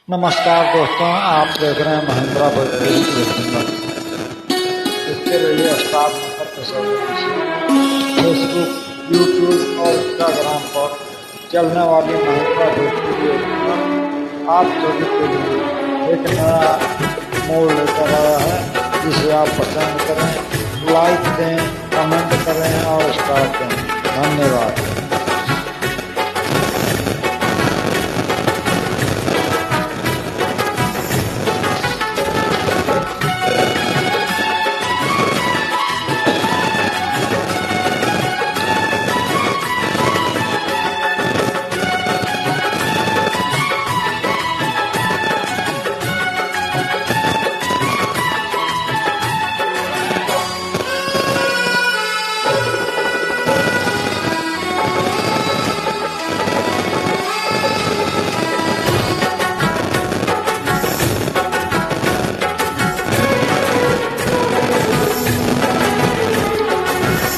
नमस्कार दोस्तों, आप देख रहे हैं महिंद्रा भोजपुरी। इसके लिए स्टार फेसबुक, यूट्यूब और इंस्टाग्राम पर चलने वाली महिंद्रा भोजपुरी आप सभी के लिए एक नया मोड़ लेकर आया है, जिसे आप पसंद करें, लाइक दें, कमेंट करें और स्टार दें। धन्यवाद।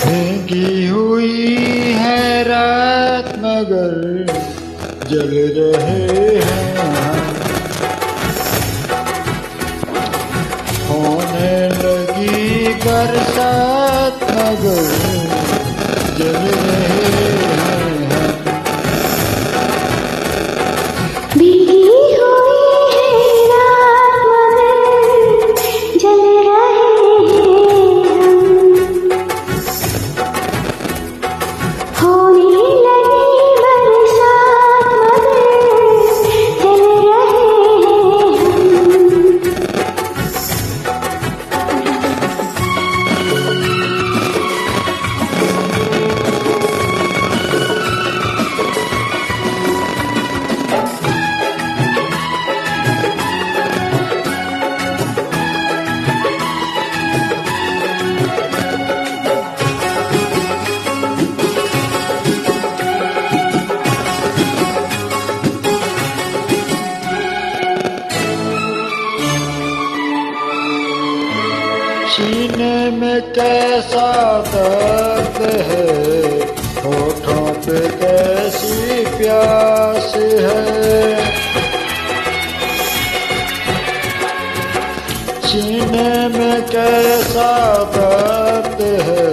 भीगी हुई है रात मगर जल रहे हैं हम, होने लगी बरसात मगर जल रहे हैं हम। भीगी हुई है रात मगर जल रहे हैं हम, होने लगी बरसात मगर जल रहे सीने में कैसा दर्द है, होठों पे कैसी प्यास है। सीने में कैसा दर्द है,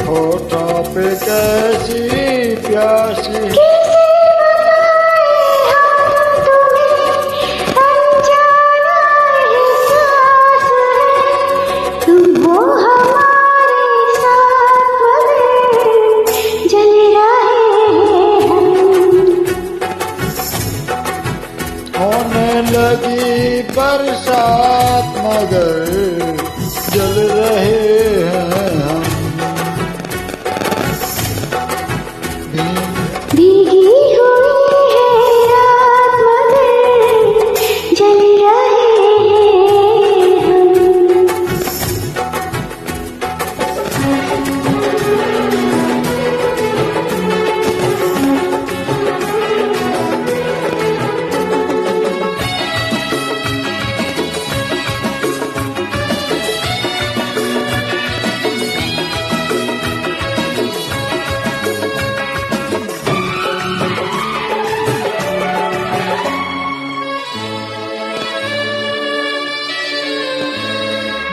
होठों पे कैसी प्यास है। होने लगी बरसात मगर जल रहे हैं हम। भीगी हुई है रात मगर जल रहे हैं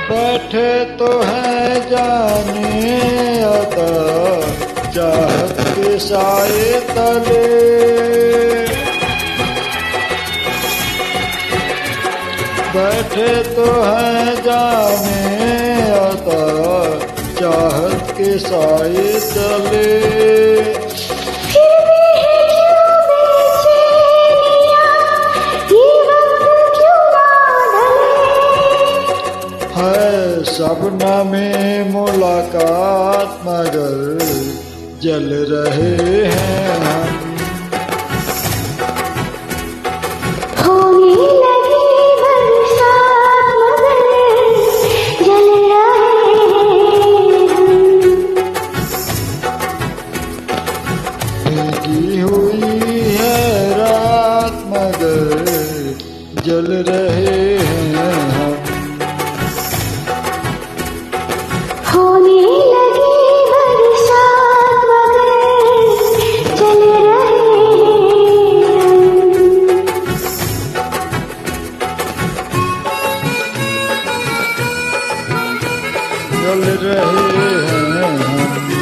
बैठे तो है जाने अदा चाहत के साए तले, बैठे तो है जाने अदा चाहत के साए तले। सपना में मुलाकात मगर जल रहे हैं हम। होने लगी बरसात मगर जल रहे हैं। भीगी हुई है रात मगर जल रहे हैं हम। होने लगी बरसात मगर जल रहे हैं। चल रहे हैं हम।